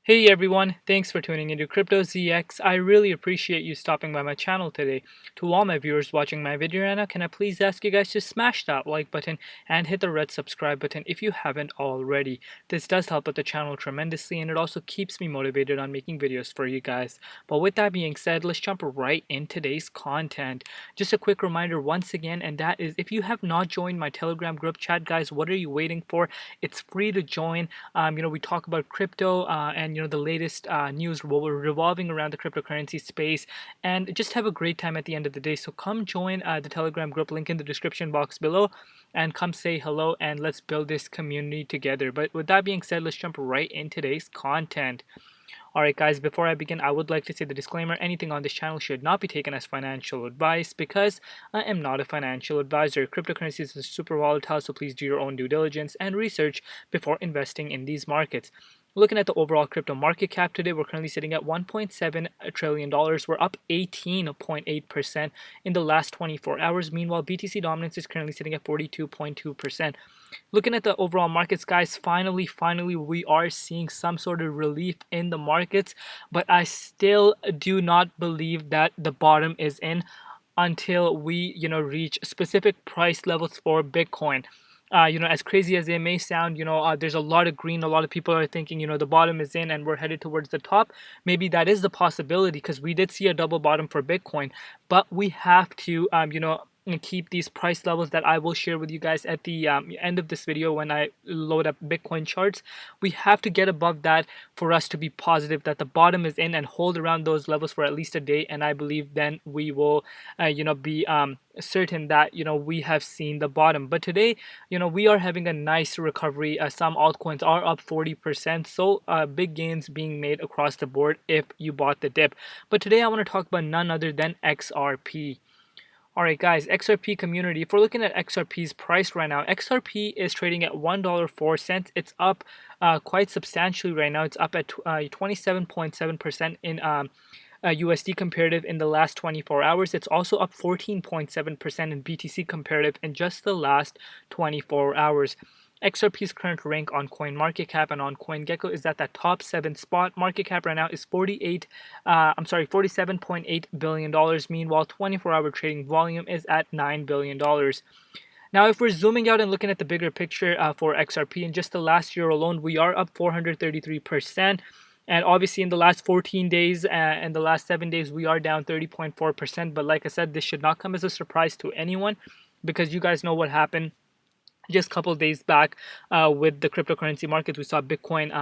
Hey everyone, thanks for tuning into Crypto ZX. I really appreciate you stopping by my channel today. To all my viewers watching my video right now, can I please ask you guys to smash that like button and hit the red subscribe button if you haven't already. This does help out the channel tremendously and it also keeps me motivated on making videos for you guys. But with that being said, let's jump right in today's content. Just a quick reminder once again, and that is if you have not joined my Telegram group chat, guys, what are you waiting for? It's free to join. We talk about crypto and the latest news revolving around the cryptocurrency space, and just have a great time at the end of the day. So come join the Telegram group, link in the description box below, and come say hello and let's build this community together. But with that being said, let's jump right in today's content. Alright guys, before I begin, I would like to say the disclaimer, anything on this channel should not be taken as financial advice because I am not a financial advisor. Cryptocurrencies is super volatile, so please do your own due diligence and research before investing in these markets. Looking at the overall crypto market cap today, we're currently sitting at $1.7 trillion. We're up 18.8% in the last 24 hours. Meanwhile, BTC dominance is currently sitting at 42.2%. Looking at the overall markets, guys, finally, we are seeing some sort of relief in the markets, but I still do not believe that the bottom is in until we, reach specific price levels for Bitcoin. As crazy as it may sound, there's a lot of green. A lot of people are thinking, the bottom is in and we're headed towards the top. Maybe that is the possibility because we did see a double bottom for Bitcoin, but we have to, and keep these price levels that I will share with you guys at the end of this video when I load up Bitcoin charts. We have to get above that for us to be positive that the bottom is in and hold around those levels for at least a day, and I believe then we will be certain that we have seen the bottom. But today we are having a nice recovery. Some altcoins are up 40%, so big gains being made across the board if you bought the dip. But today I want to talk about none other than XRP. Alright guys, XRP community, if we're looking at XRP's price right now, XRP is trading at $1.04. It's up quite substantially right now. It's up at 27.7% in USD comparative in the last 24 hours. It's also up 14.7% in BTC comparative in just the last 24 hours. XRP's current rank on CoinMarketCap and on CoinGecko is at that top 7 spot. Market cap right now is $47.8 billion. Meanwhile, 24-hour trading volume is at $9 billion. Now, if we're zooming out and looking at the bigger picture for XRP, in just the last year alone, we are up 433%. And obviously, in the last 14 days and the last 7 days, we are down 30.4%. But like I said, this should not come as a surprise to anyone because you guys know what happened just a couple of days back with the cryptocurrency markets. We saw Bitcoin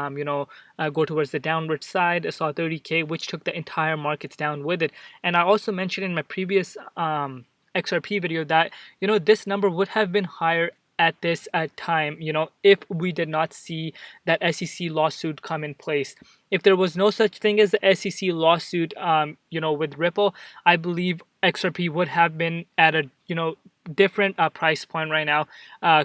go towards the downward side. I saw 30K, which took the entire markets down with it. And I also mentioned in my previous XRP video that this number would have been higher at this time, if we did not see that SEC lawsuit come in place. If there was no such thing as the SEC lawsuit with Ripple, I believe XRP would have been at a different price point right now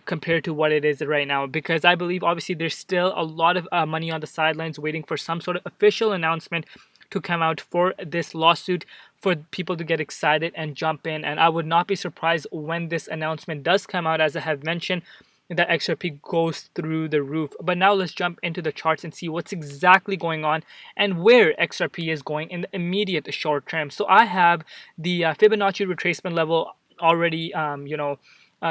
compared to what it is right now, because I believe obviously there's still a lot of money on the sidelines waiting for some sort of official announcement to come out for this lawsuit for people to get excited and jump in. And I would not be surprised when this announcement does come out, as I have mentioned, that XRP goes through the roof. But now let's jump into the charts and see what's exactly going on and where XRP is going in the immediate short term. So I have the Fibonacci retracement level already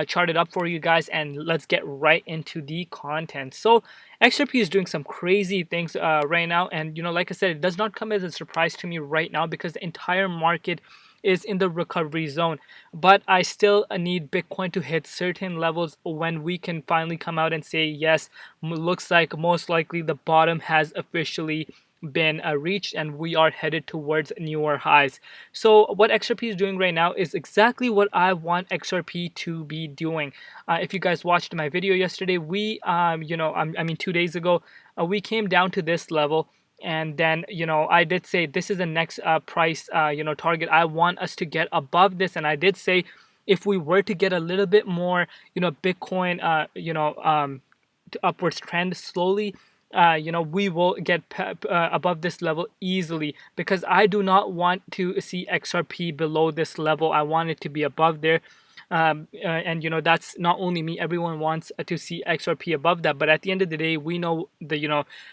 charted up for you guys, and let's get right into the content. So XRP is doing some crazy things right now, and like I said, it does not come as a surprise to me right now because the entire market is in the recovery zone. But I still need Bitcoin to hit certain levels when we can finally come out and say, yes, looks like most likely the bottom has officially been reached and we are headed towards newer highs. So what XRP is doing right now is exactly what I want XRP to be doing. If you guys watched my video yesterday, we 2 days ago, we came down to this level. And then, I did say this is the next price, target. I want us to get above this. And I did say if we were to get a little bit more, Bitcoin, upwards trend slowly, we will get above this level easily, because I do not want to see XRP below this level. I want it to be above there. And that's not only me. Everyone wants to see XRP above that. But at the end of the day, we know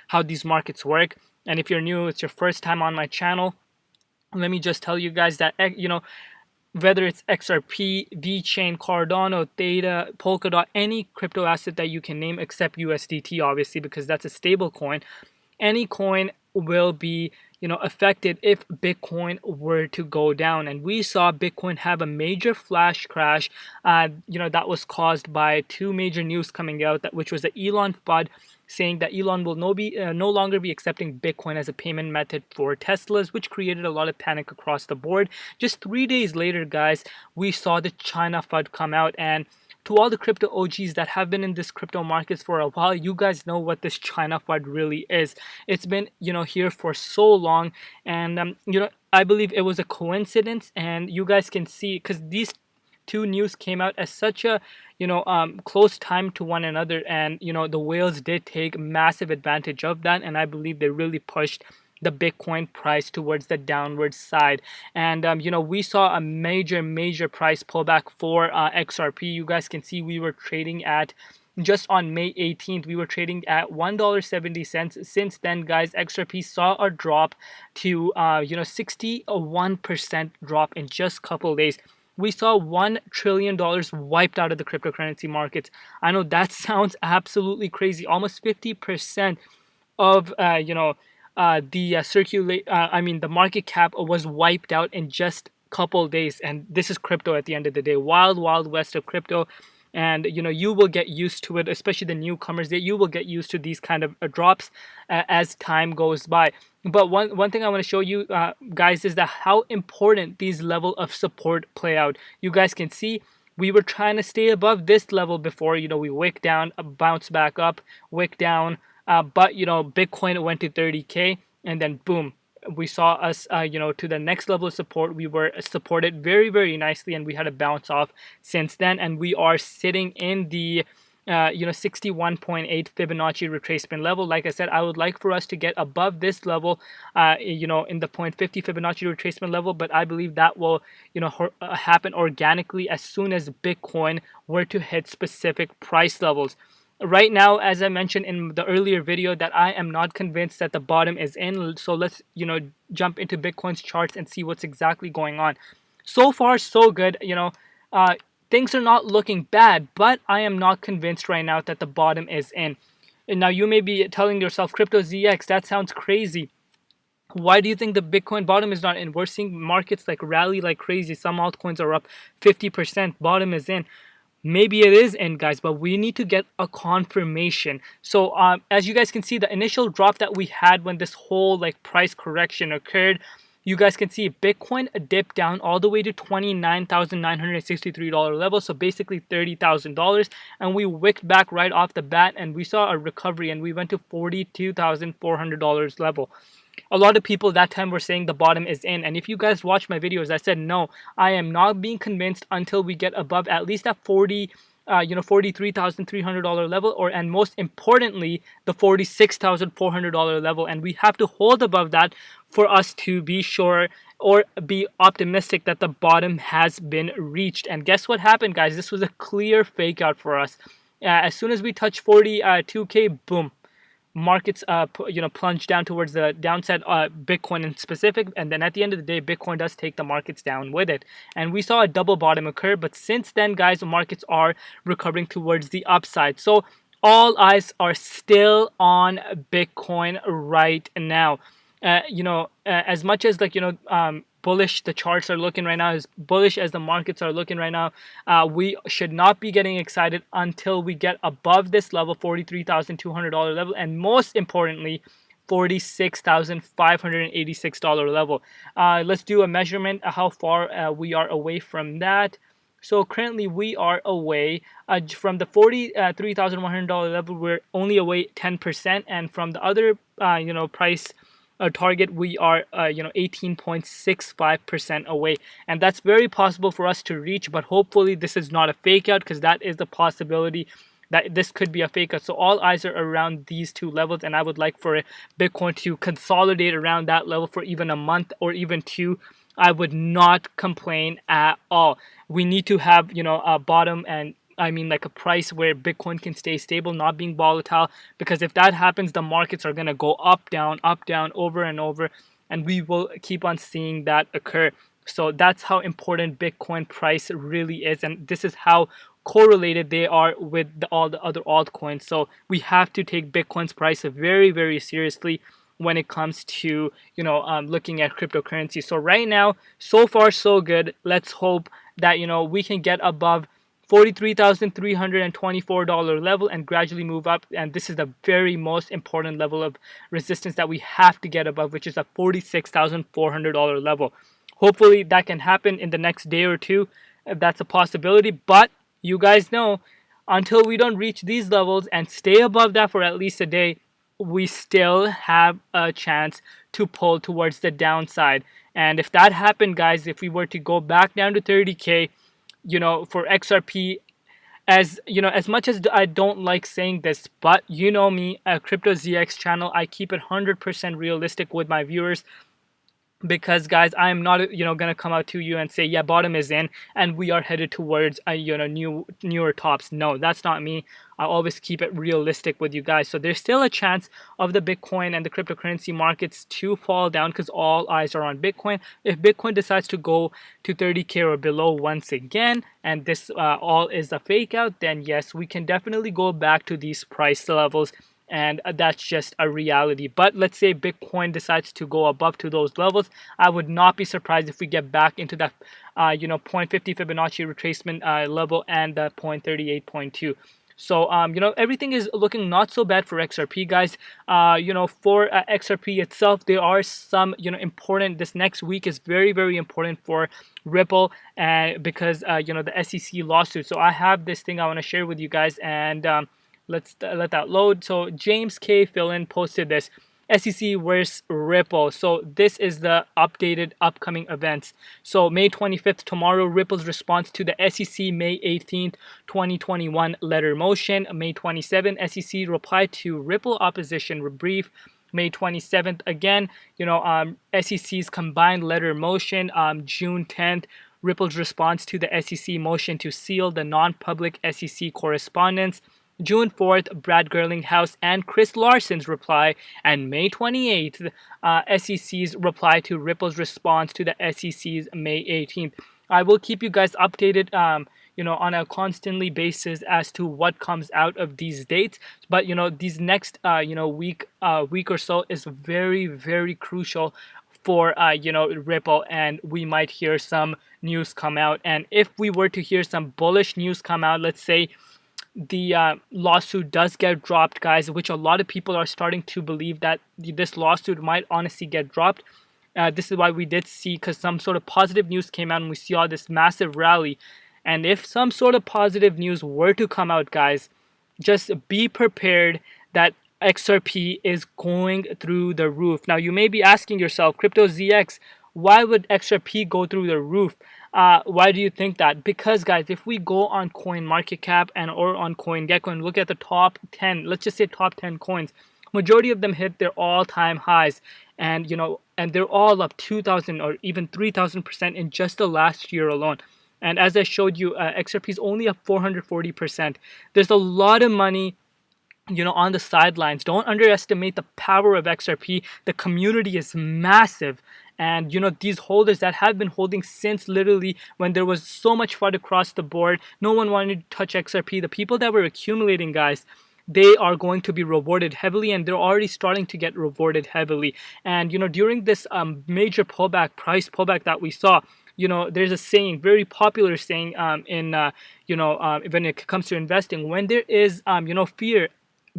how these markets work. And if you're new, it's your first time on my channel, let me just tell you guys that whether it's XRP, VeChain, Cardano, Theta, Polkadot, any crypto asset that you can name except USDT, obviously, because that's a stable coin, any coin will be affected if Bitcoin were to go down. And we saw Bitcoin have a major flash crash that was caused by two major news coming out, which was the Elon FUD saying that Elon will no longer be accepting Bitcoin as a payment method for Teslas, which created a lot of panic across the board. Just 3 days later, guys, we saw the China FUD come out. And to all the crypto OGs that have been in this crypto markets for a while, you guys know what this China FUD really is. It's been here for so long, and I believe it was a coincidence. And you guys can see, because these two news came out at such a close time to one another, and the whales did take massive advantage of that, and I believe they really pushed the Bitcoin price towards the downward side. And we saw a major price pullback for XRP. You guys can see we were trading at, just on May 18th, we were trading at $1.70. Since then, guys, XRP saw a drop to 61% drop in just a couple days. We saw $1 trillion wiped out of the cryptocurrency markets. I know that sounds absolutely crazy. Almost 50% of the market cap was wiped out in just a couple days. And this is crypto at the end of the day. Wild west of crypto. And you will get used to it, especially the newcomers. That you will get used to these kind of drops as time goes by. But one thing I want to show you guys is that how important these level of support play out. You guys can see we were trying to stay above this level before. We wick down, bounce back up, wick down. But Bitcoin went to 30K, and then boom, we saw us to the next level of support. We were supported very nicely, and we had a bounce off since then, and we are sitting in the 61.8 Fibonacci retracement level. Like I said, I would like for us to get above this level in the 0.50 Fibonacci retracement level, but I believe that will happen organically as soon as Bitcoin were to hit specific price levels. Right now, as I mentioned in the earlier video, that I am not convinced that the bottom is in. So let's jump into Bitcoin's charts and see what's exactly going on. So far, so good. Things are not looking bad, but I am not convinced right now that the bottom is in. And now you may be telling yourself, Crypto ZX, that sounds crazy. Why do you think the Bitcoin bottom is not in? We're seeing markets rally like crazy. Some altcoins are up 50%. Bottom is in. Maybe it is in, guys, but we need to get a confirmation. So as you guys can see, the initial drop that we had when this whole price correction occurred, you guys can see Bitcoin dipped down all the way to $29,963 level, so basically $30,000, and we wicked back right off the bat, and we saw a recovery, and we went to $42,400 level. A lot of people that time were saying the bottom is in, and if you guys watch my videos, I said no, I am not being convinced until we get above at least that $43,300 level, and most importantly the $46,400 level, and we have to hold above that for us to be sure or be optimistic that the bottom has been reached. And guess what happened, guys? This was a clear fake out for us. As soon as we touch 42K, boom, markets plunge down towards the downside, Bitcoin in specific, and then at the end of the day, Bitcoin does take the markets down with it. And we saw a double bottom occur, but since then, guys, the markets are recovering towards the upside. So all eyes are still on Bitcoin right now. As much as bullish the charts are looking right now, as bullish as the markets are looking right now, we should not be getting excited until we get above this level, $43,200 level, and most importantly, $46,586 level. Let's do a measurement how far we are away from that. So currently we are away from the $43,100 level. We're only away 10%, and from the other price target, we are 18.65% away, and that's very possible for us to reach. But hopefully this is not a fake out, because that is the possibility that this could be a fake out. So all eyes are around these two levels, and I would like for Bitcoin to consolidate around that level for even a month or even two, I would not complain at all. We need to have, a bottom, and I mean like a price where Bitcoin can stay stable, not being volatile, because if that happens, the markets are going to go up, down, over and over, and we will keep on seeing that occur. So that's how important Bitcoin price really is, and this is how correlated they are with all the other altcoins. So we have to take Bitcoin's price very, very seriously when it comes to looking at cryptocurrency. So right now, so far so good. Let's hope that we can get above $43,324 level and gradually move up, and this is the very most important level of resistance that we have to get above, which is a $46,400 level. Hopefully that can happen in the next day or two. That's a possibility, but you guys know, until we don't reach these levels and stay above that for at least a day, we still have a chance to pull towards the downside. And if that happened, guys, if we were to go back down to 30K, for XRP, as much as I don't like saying this, but me, a Crypto ZX channel, I keep it 100% realistic with my viewers, because guys, I am not gonna come out to you and say, yeah, bottom is in and we are headed towards newer tops. No, that's not me. I always keep it realistic with you guys. So there's still a chance of the Bitcoin and the cryptocurrency markets to fall down, because all eyes are on Bitcoin. If Bitcoin decides to go to 30K or below once again, and this all is a fake out, then yes, we can definitely go back to these price levels, and that's just a reality. But let's say Bitcoin decides to go above to those levels, I would not be surprised if we get back into that 0.50 Fibonacci retracement level and the 0.38.2. So everything is looking not so bad for XRP, guys. For XRP itself, there are some important. This next week is very, very important for Ripple, and because the SEC lawsuit. So I have this thing I want to share with you guys, and let's let that load. So James K. Fillon posted this: SEC versus Ripple. So this is the updated upcoming events. So May 25th, tomorrow, Ripple's response to the SEC May 18th, 2021 letter motion. May 27th, SEC reply to Ripple opposition brief. May 27th, again, SEC's combined letter motion. June 10th, Ripple's response to the SEC motion to seal the non-public SEC correspondence. June 4th, Brad Gerlinghouse and Chris Larson's reply, and May 28th, SEC's reply to Ripple's response to the SEC's May 18th. I will keep you guys updated, on a constantly basis as to what comes out of these dates. But these next, week or so is very, very crucial for Ripple, and we might hear some news come out. And if we were to hear some bullish news come out, let's say the lawsuit does get dropped, guys, which a lot of people are starting to believe that this lawsuit might honestly get dropped. This is why we did see, because some sort of positive news came out and we saw this massive rally. And if some sort of positive news were to come out, guys, just be prepared that XRP is going through the roof. Now, you may be asking yourself, Crypto ZX, why would XRP go through the roof? Why do you think that? Because, guys, if we go on CoinMarketCap or on CoinGecko and look at the top 10, let's just say top 10 coins, majority of them hit their all-time highs, and and they're all up 2,000 or even 3,000% in just the last year alone. And as I showed you, XRP is only up 440%. There's a lot of money on the sidelines. Don't underestimate the power of XRP. The community is massive. And these holders that have been holding since literally when there was so much FUD across the board, no one wanted to touch XRP. The people that were accumulating, guys, they are going to be rewarded heavily, and they're already starting to get rewarded heavily. And during this major pullback, price pullback that we saw, there's a saying, very popular saying when it comes to investing: when there is fear,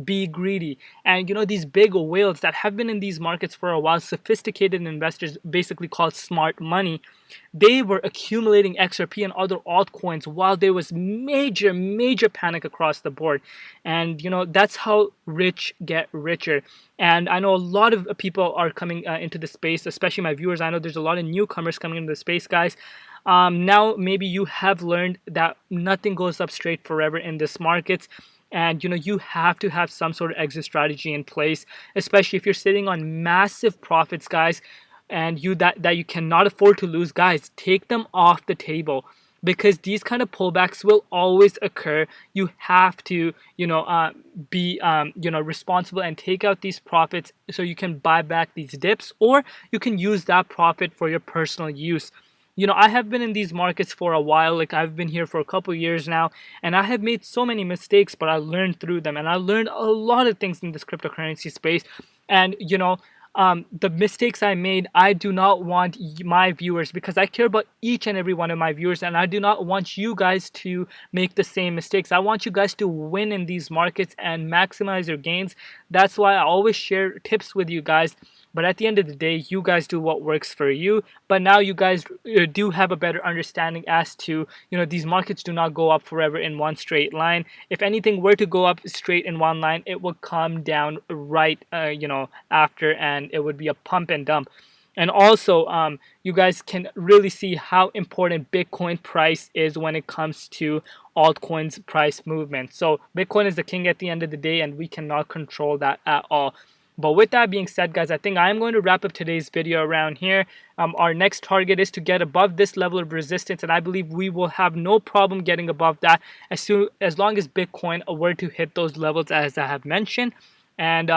be greedy. And these big whales that have been in these markets for a while, sophisticated investors, basically called smart money, they were accumulating XRP and other altcoins while there was major panic across the board. And that's how rich get richer. And I know a lot of people are coming into the space, especially my viewers. I know there's a lot of newcomers coming into the space, guys. Now maybe you have learned that nothing goes up straight forever in this markets. And you have to have some sort of exit strategy in place, especially if you're sitting on massive profits, guys. and that you cannot afford to lose, guys, take them off the table, because these kind of pullbacks will always occur. You have to, be, responsible and take out these profits so you can buy back these dips, or you can use that profit for your personal use. I have been in these markets for a while. Like, I've been here for a couple years now, and I have made so many mistakes, but I learned through them, and I learned a lot of things in this cryptocurrency space. And the mistakes I made, I do not want my viewers, because I care about each and every one of my viewers, and I do not want you guys to make the same mistakes. I want you guys to win in these markets and maximize your gains. That's why I always share tips with you guys. But at the end of the day, you guys do what works for you. But now you guys do have a better understanding as to, these markets do not go up forever in one straight line. If anything were to go up straight in one line, it would come down right, after, and it would be a pump and dump. And also, you guys can really see how important Bitcoin price is when it comes to altcoins price movement. So Bitcoin is the king at the end of the day, and we cannot control that at all. But with that being said, guys, I think I'm going to wrap up today's video around here. Our next target is to get above this level of resistance, and I believe we will have no problem getting above that as long as Bitcoin were to hit those levels as I have mentioned. And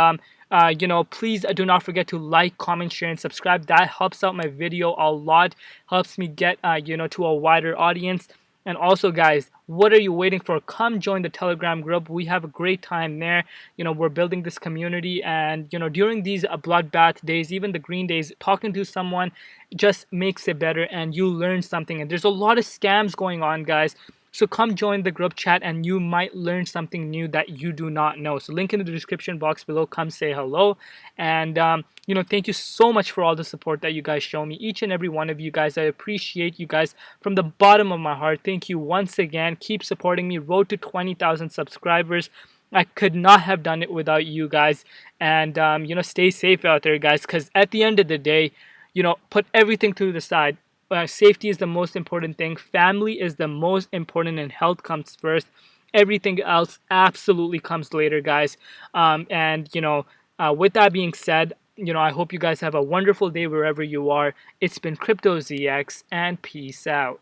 please do not forget to like, comment, share, and subscribe. That helps out my video a lot, helps me get to a wider audience. And also, guys, what are you waiting for? Come join the Telegram group. We have a great time there. We're building this community, and during these bloodbath days, even the green days, talking to someone just makes it better, and you learn something. And there's a lot of scams going on, guys. So come join the group chat, and you might learn something new that you do not know. So link in the description box below. Come say hello. And thank you so much for all the support that you guys show me, each and every one of you guys. I appreciate you guys from the bottom of my heart. Thank you once again. Keep supporting me. Road to 20,000 subscribers. I could not have done it without you guys. And stay safe out there, guys, because at the end of the day, put everything to the side. Safety is the most important thing. Family is the most important, and health comes first. Everything else absolutely comes later, guys. With that being said, I hope you guys have a wonderful day wherever you are. It's been Crypto ZX, and peace out.